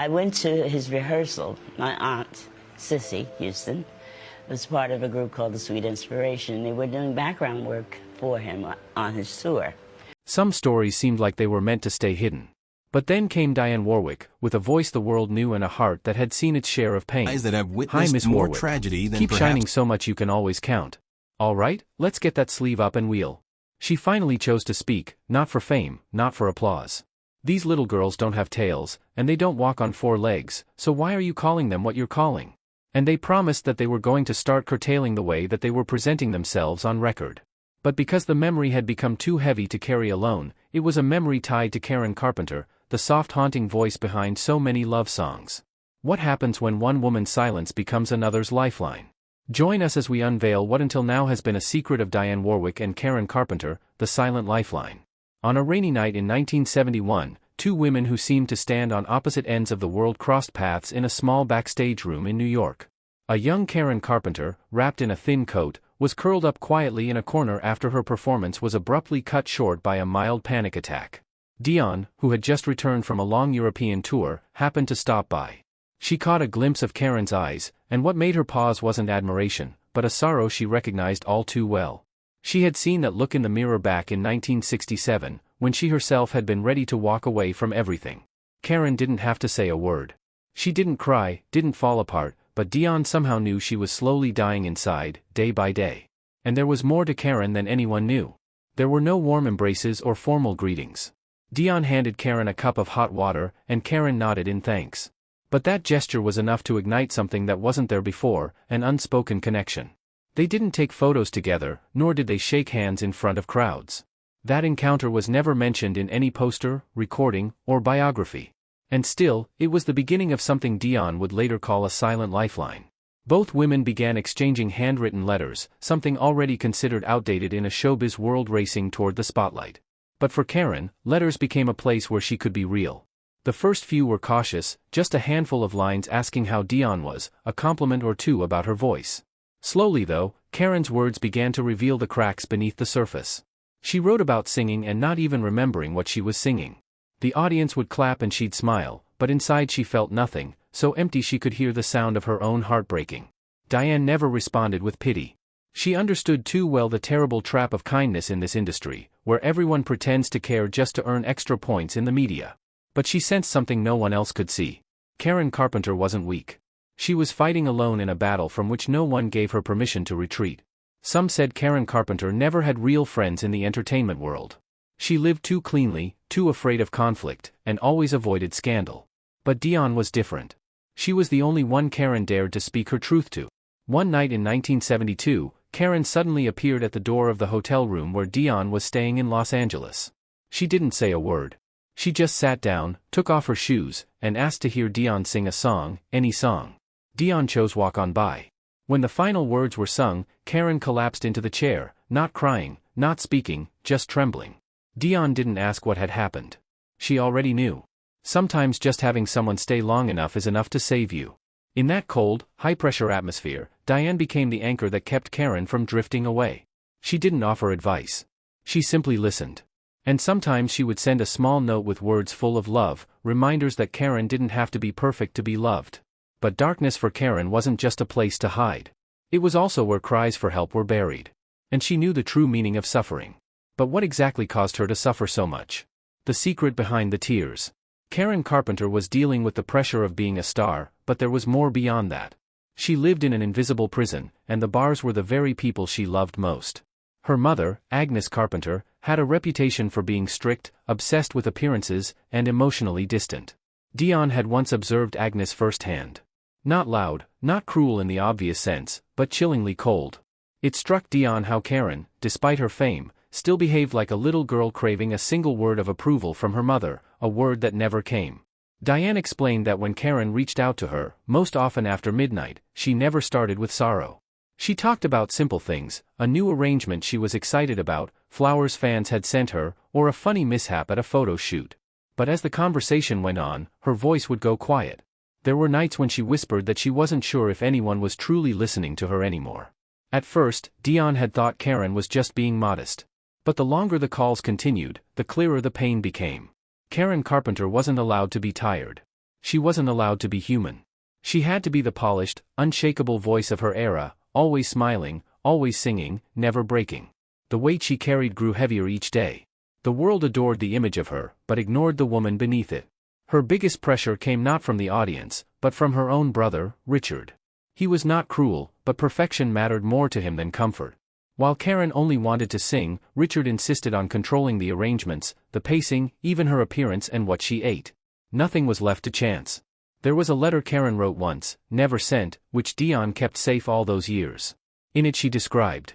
I went to his rehearsal. My aunt, Sissy Houston, was part of a group called the Sweet Inspiration. They were doing background work for him on his tour. Some stories seemed like they were meant to stay hidden. But then came Dionne Warwick, with a voice the world knew and a heart that had seen its share of pain. That have witnessed Hi, Miss more Warwick. tragedy than Keep perhaps shining so much you can always count. All right, let's get that sleeve up and wheel. She finally chose to speak, not for fame, not for applause. These little girls don't have tails, and they don't walk on 4 legs, so why are you calling them what you're calling? And they promised that they were going to start curtailing the way that they were presenting themselves on record. But because the memory had become too heavy to carry alone, it was a memory tied to Karen Carpenter, the soft haunting voice behind so many love songs. What happens when one woman's silence becomes another's lifeline? Join us as we unveil what until now has been a secret of Dionne Warwick and Karen Carpenter, the silent lifeline. On a rainy night in 1971, 2 women who seemed to stand on opposite ends of the world crossed paths in a small backstage room in New York. A young Karen Carpenter, wrapped in a thin coat, was curled up quietly in a corner after her performance was abruptly cut short by a mild panic attack. Dionne, who had just returned from a long European tour, happened to stop by. She caught a glimpse of Karen's eyes, and what made her pause wasn't admiration, but a sorrow she recognized all too well. She had seen that look in the mirror back in 1967, when she herself had been ready to walk away from everything. Karen didn't have to say a word. She didn't cry, didn't fall apart, but Dionne somehow knew she was slowly dying inside, day by day. And there was more to Karen than anyone knew. There were no warm embraces or formal greetings. Dionne handed Karen a cup of hot water, and Karen nodded in thanks. But that gesture was enough to ignite something that wasn't there before, an unspoken connection. They didn't take photos together, nor did they shake hands in front of crowds. That encounter was never mentioned in any poster, recording, or biography. And still, it was the beginning of something Dionne would later call a silent lifeline. Both women began exchanging handwritten letters, something already considered outdated in a showbiz world racing toward the spotlight. But for Karen, letters became a place where she could be real. The first few were cautious, just a handful of lines asking how Dionne was, a compliment or 2 about her voice. Slowly though, Karen's words began to reveal the cracks beneath the surface. She wrote about singing and not even remembering what she was singing. The audience would clap and she'd smile, but inside she felt nothing, so empty she could hear the sound of her own heart breaking. Dionne never responded with pity. She understood too well the terrible trap of kindness in this industry, where everyone pretends to care just to earn extra points in the media. But she sensed something no one else could see. Karen Carpenter wasn't weak. She was fighting alone in a battle from which no one gave her permission to retreat. Some said Karen Carpenter never had real friends in the entertainment world. She lived too cleanly, too afraid of conflict, and always avoided scandal. But Dionne was different. She was the only one Karen dared to speak her truth to. One night in 1972, Karen suddenly appeared at the door of the hotel room where Dionne was staying in Los Angeles. She didn't say a word. She just sat down, took off her shoes, and asked to hear Dionne sing a song, any song. Dionne chose Walk On By. When the final words were sung, Karen collapsed into the chair, not crying, not speaking, just trembling. Dionne didn't ask what had happened. She already knew. Sometimes just having someone stay long enough is enough to save you. In that cold, high-pressure atmosphere, Dionne became the anchor that kept Karen from drifting away. She didn't offer advice. She simply listened. And sometimes she would send a small note with words full of love, reminders that Karen didn't have to be perfect to be loved. But darkness for Karen wasn't just a place to hide. It was also where cries for help were buried. And she knew the true meaning of suffering. But what exactly caused her to suffer so much? The secret behind the tears. Karen Carpenter was dealing with the pressure of being a star, but there was more beyond that. She lived in an invisible prison, and the bars were the very people she loved most. Her mother, Agnes Carpenter, had a reputation for being strict, obsessed with appearances, and emotionally distant. Dionne had once observed Agnes firsthand. Not loud, not cruel in the obvious sense, but chillingly cold. It struck Dionne how Karen, despite her fame, still behaved like a little girl craving a single word of approval from her mother, a word that never came. Dionne explained that when Karen reached out to her, most often after midnight, she never started with sorrow. She talked about simple things, a new arrangement she was excited about, flowers fans had sent her, or a funny mishap at a photo shoot. But as the conversation went on, her voice would go quiet. There were nights when she whispered that she wasn't sure if anyone was truly listening to her anymore. At first, Dionne had thought Karen was just being modest. But the longer the calls continued, the clearer the pain became. Karen Carpenter wasn't allowed to be tired. She wasn't allowed to be human. She had to be the polished, unshakable voice of her era, always smiling, always singing, never breaking. The weight she carried grew heavier each day. The world adored the image of her, but ignored the woman beneath it. Her biggest pressure came not from the audience, but from her own brother, Richard. He was not cruel, but perfection mattered more to him than comfort. While Karen only wanted to sing, Richard insisted on controlling the arrangements, the pacing, even her appearance and what she ate. Nothing was left to chance. There was a letter Karen wrote once, never sent, which Dionne kept safe all those years. In it she described.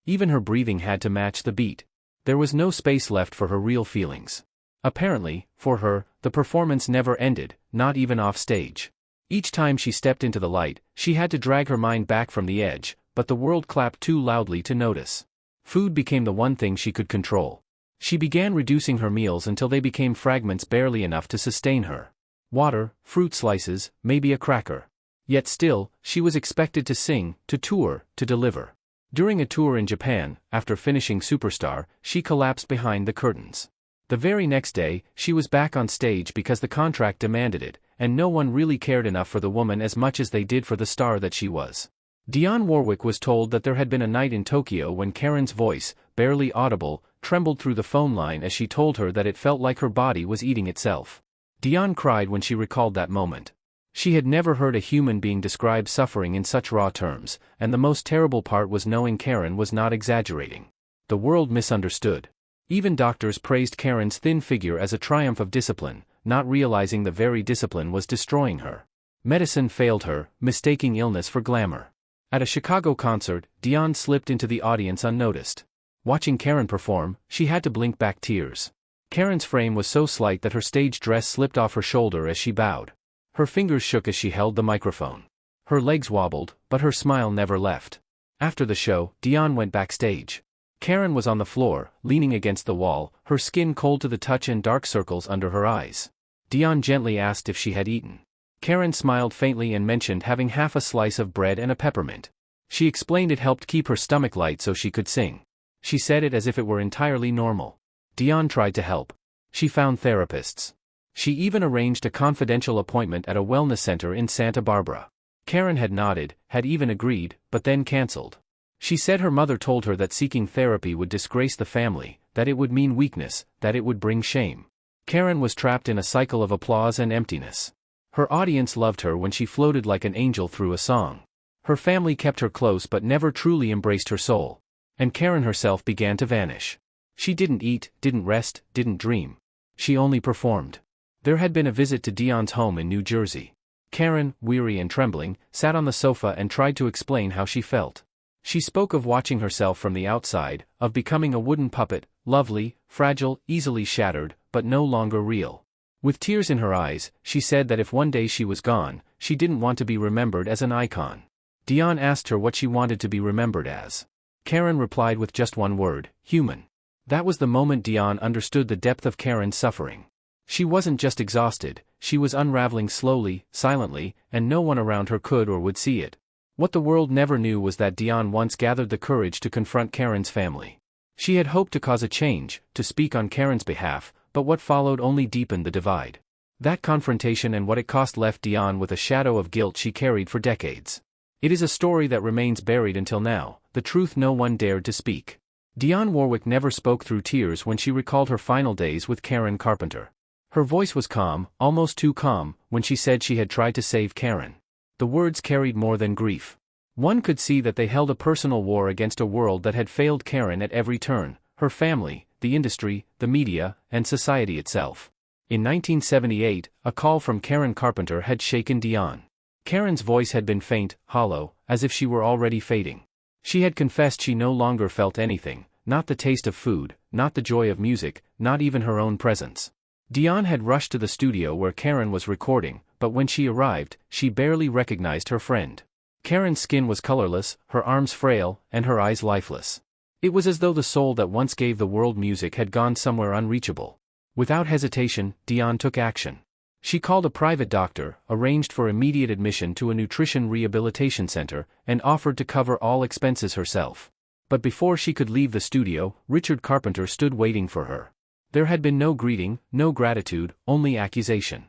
Even her breathing had to match the beat. There was no space left for her real feelings. Apparently, for her, the performance never ended, not even off stage. Each time she stepped into the light, she had to drag her mind back from the edge, but the world clapped too loudly to notice. Food became the one thing she could control. She began reducing her meals until they became fragments barely enough to sustain her. Water, fruit slices, maybe a cracker. Yet still, she was expected to sing, to tour, to deliver. During a tour in Japan, after finishing Superstar, she collapsed behind the curtains. The very next day, she was back on stage because the contract demanded it, and no one really cared enough for the woman as much as they did for the star that she was. Dionne Warwick was told that there had been a night in Tokyo when Karen's voice, barely audible, trembled through the phone line as she told her that it felt like her body was eating itself. Dionne cried when she recalled that moment. She had never heard a human being describe suffering in such raw terms, and the most terrible part was knowing Karen was not exaggerating. The world misunderstood. Even doctors praised Karen's thin figure as a triumph of discipline, not realizing the very discipline was destroying her. Medicine failed her, mistaking illness for glamour. At a Chicago concert, Dionne slipped into the audience unnoticed. Watching Karen perform, she had to blink back tears. Karen's frame was so slight that her stage dress slipped off her shoulder as she bowed. Her fingers shook as she held the microphone. Her legs wobbled, but her smile never left. After the show, Dionne went backstage. Karen was on the floor, leaning against the wall, her skin cold to the touch and dark circles under her eyes. Dionne gently asked if she had eaten. Karen smiled faintly and mentioned having half a slice of bread and a peppermint. She explained it helped keep her stomach light so she could sing. She said it as if it were entirely normal. Dionne tried to help. She found therapists. She even arranged a confidential appointment at a wellness center in Santa Barbara. Karen had nodded, had even agreed, but then cancelled. She said her mother told her that seeking therapy would disgrace the family, that it would mean weakness, that it would bring shame. Karen was trapped in a cycle of applause and emptiness. Her audience loved her when she floated like an angel through a song. Her family kept her close but never truly embraced her soul. And Karen herself began to vanish. She didn't eat, didn't rest, didn't dream. She only performed. There had been a visit to Dionne's home in New Jersey. Karen, weary and trembling, sat on the sofa and tried to explain how she felt. She spoke of watching herself from the outside, of becoming a wooden puppet, lovely, fragile, easily shattered, but no longer real. With tears in her eyes, she said that if one day she was gone, she didn't want to be remembered as an icon. Dionne asked her what she wanted to be remembered as. Karen replied with just one word, human. That was the moment Dionne understood the depth of Karen's suffering. She wasn't just exhausted, she was unraveling slowly, silently, and no one around her could or would see it. What the world never knew was that Dionne once gathered the courage to confront Karen's family. She had hoped to cause a change, to speak on Karen's behalf, but what followed only deepened the divide. That confrontation and what it cost left Dionne with a shadow of guilt she carried for decades. It is a story that remains buried until now, the truth no one dared to speak. Dionne Warwick never spoke through tears when she recalled her final days with Karen Carpenter. Her voice was calm, almost too calm, when she said she had tried to save Karen. The words carried more than grief. One could see that they held a personal war against a world that had failed Karen at every turn, her family, the industry, the media, and society itself. In 1978, a call from Karen Carpenter had shaken Dionne. Karen's voice had been faint, hollow, as if she were already fading. She had confessed she no longer felt anything, not the taste of food, not the joy of music, not even her own presence. Dionne had rushed to the studio where Karen was recording, but when she arrived, she barely recognized her friend. Karen's skin was colorless, her arms frail, and her eyes lifeless. It was as though the soul that once gave the world music had gone somewhere unreachable. Without hesitation, Dionne took action. She called a private doctor, arranged for immediate admission to a nutrition rehabilitation center, and offered to cover all expenses herself. But before she could leave the studio, Richard Carpenter stood waiting for her. There had been no greeting, no gratitude, only accusation.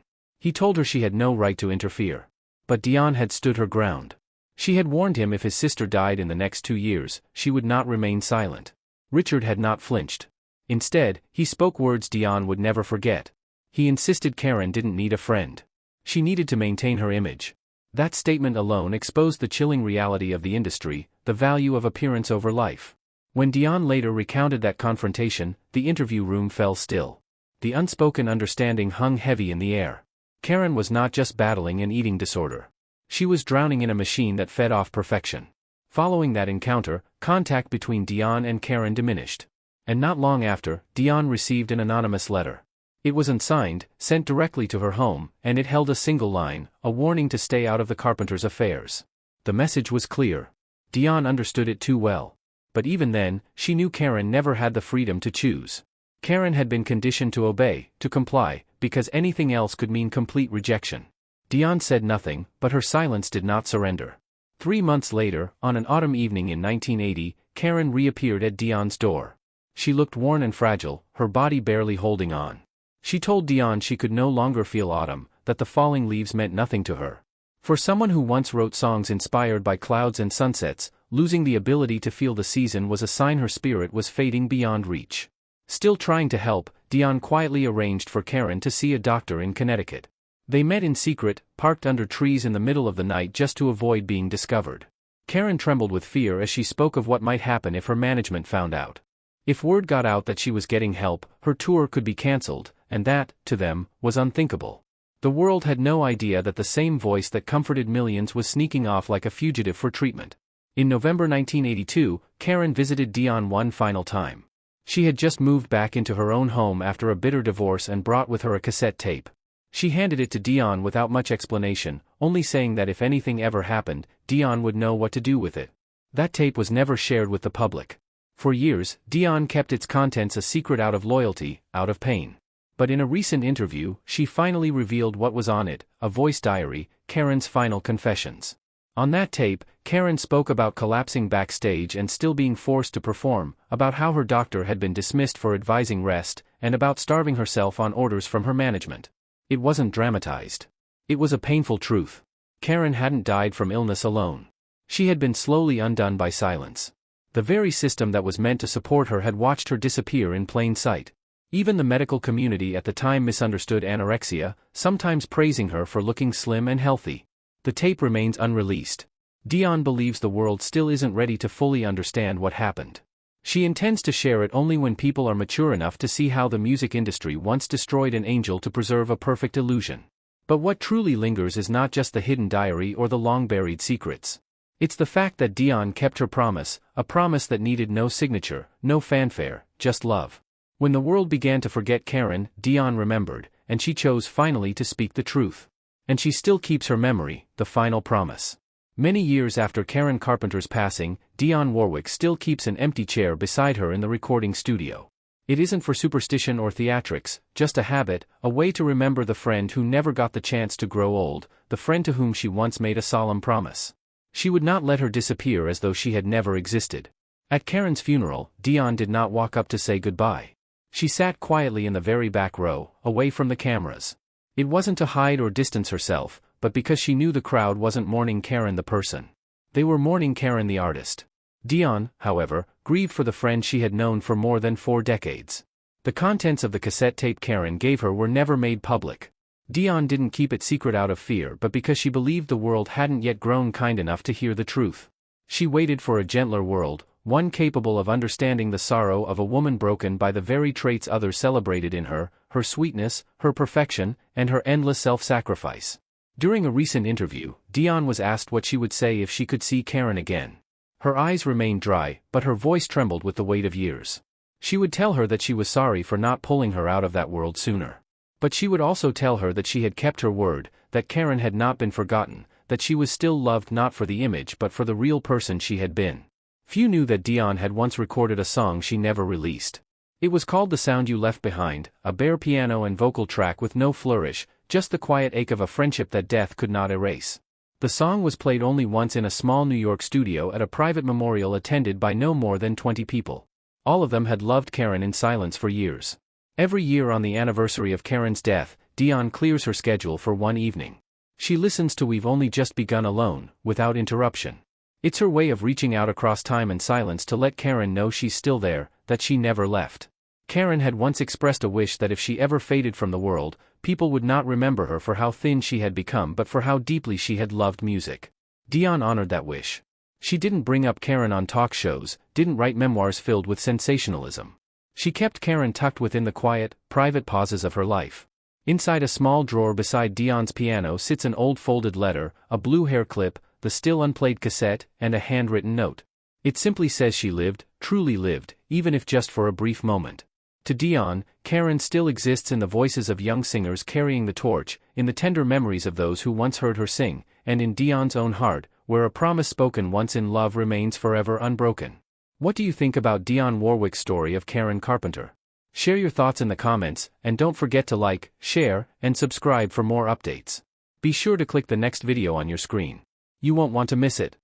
He told her she had no right to interfere. But Dionne had stood her ground. She had warned him if his sister died in the next 2 years, she would not remain silent. Richard had not flinched. Instead, he spoke words Dionne would never forget. He insisted Karen didn't need a friend. She needed to maintain her image. That statement alone exposed the chilling reality of the industry, the value of appearance over life. When Dionne later recounted that confrontation, the interview room fell still. The unspoken understanding hung heavy in the air. Karen was not just battling an eating disorder. She was drowning in a machine that fed off perfection. Following that encounter, contact between Dionne and Karen diminished. And not long after, Dionne received an anonymous letter. It was unsigned, sent directly to her home, and it held a single line, a warning to stay out of the Carpenters' affairs. The message was clear. Dionne understood it too well. But even then, she knew Karen never had the freedom to choose. Karen had been conditioned to obey, to comply, because anything else could mean complete rejection. Dionne said nothing, but her silence did not surrender. 3 months later, on an autumn evening in 1980, Karen reappeared at Dionne's door. She looked worn and fragile, her body barely holding on. She told Dionne she could no longer feel autumn, that the falling leaves meant nothing to her. For someone who once wrote songs inspired by clouds and sunsets, losing the ability to feel the season was a sign her spirit was fading beyond reach. Still trying to help, Dionne quietly arranged for Karen to see a doctor in Connecticut. They met in secret, parked under trees in the middle of the night just to avoid being discovered. Karen trembled with fear as she spoke of what might happen if her management found out. If word got out that she was getting help, her tour could be cancelled, and that, to them, was unthinkable. The world had no idea that the same voice that comforted millions was sneaking off like a fugitive for treatment. In November 1982, Karen visited Dionne one final time. She had just moved back into her own home after a bitter divorce and brought with her a cassette tape. She handed it to Dionne without much explanation, only saying that if anything ever happened, Dionne would know what to do with it. That tape was never shared with the public. For years, Dionne kept its contents a secret out of loyalty, out of pain. But in a recent interview, she finally revealed what was on it, a voice diary, Karen's final confessions. On that tape, Karen spoke about collapsing backstage and still being forced to perform, about how her doctor had been dismissed for advising rest, and about starving herself on orders from her management. It wasn't dramatized. It was a painful truth. Karen hadn't died from illness alone. She had been slowly undone by silence. The very system that was meant to support her had watched her disappear in plain sight. Even the medical community at the time misunderstood anorexia, sometimes praising her for looking slim and healthy. The tape remains unreleased. Dionne believes the world still isn't ready to fully understand what happened. She intends to share it only when people are mature enough to see how the music industry once destroyed an angel to preserve a perfect illusion. But what truly lingers is not just the hidden diary or the long-buried secrets. It's the fact that Dionne kept her promise, a promise that needed no signature, no fanfare, just love. When the world began to forget Karen, Dionne remembered, and she chose finally to speak the truth. And she still keeps her memory, the final promise. Many years after Karen Carpenter's passing, Dionne Warwick still keeps an empty chair beside her in the recording studio. It isn't for superstition or theatrics, just a habit, a way to remember the friend who never got the chance to grow old, the friend to whom she once made a solemn promise. She would not let her disappear as though she had never existed. At Karen's funeral, Dionne did not walk up to say goodbye. She sat quietly in the very back row, away from the cameras. It wasn't to hide or distance herself, but because she knew the crowd wasn't mourning Karen the person. They were mourning Karen the artist. Dionne, however, grieved for the friend she had known for more than 4 decades. The contents of the cassette tape Karen gave her were never made public. Dionne didn't keep it secret out of fear but because she believed the world hadn't yet grown kind enough to hear the truth. She waited for a gentler world, one capable of understanding the sorrow of a woman broken by the very traits others celebrated in her, her sweetness, her perfection, and her endless self-sacrifice. During a recent interview, Dionne was asked what she would say if she could see Karen again. Her eyes remained dry, but her voice trembled with the weight of years. She would tell her that she was sorry for not pulling her out of that world sooner. But she would also tell her that she had kept her word, that Karen had not been forgotten, that she was still loved not for the image but for the real person she had been. Few knew that Dionne had once recorded a song she never released. It was called The Sound You Left Behind, a bare piano and vocal track with no flourish, just the quiet ache of a friendship that death could not erase. The song was played only once in a small New York studio at a private memorial attended by no more than 20 people. All of them had loved Karen in silence for years. Every year on the anniversary of Karen's death, Dionne clears her schedule for one evening. She listens to We've Only Just Begun alone, without interruption. It's her way of reaching out across time and silence to let Karen know she's still there, that she never left. Karen had once expressed a wish that if she ever faded from the world, people would not remember her for how thin she had become but for how deeply she had loved music. Dionne honored that wish. She didn't bring up Karen on talk shows, didn't write memoirs filled with sensationalism. She kept Karen tucked within the quiet, private pauses of her life. Inside a small drawer beside Dionne's piano sits an old folded letter, a blue hair clip, the still unplayed cassette, and a handwritten note. It simply says she lived, truly lived, even if just for a brief moment. To Dionne, Karen still exists in the voices of young singers carrying the torch, in the tender memories of those who once heard her sing, and in Dionne's own heart, where a promise spoken once in love remains forever unbroken. What do you think about Dionne Warwick's story of Karen Carpenter? Share your thoughts in the comments, and don't forget to like, share, and subscribe for more updates. Be sure to click the next video on your screen. You won't want to miss it.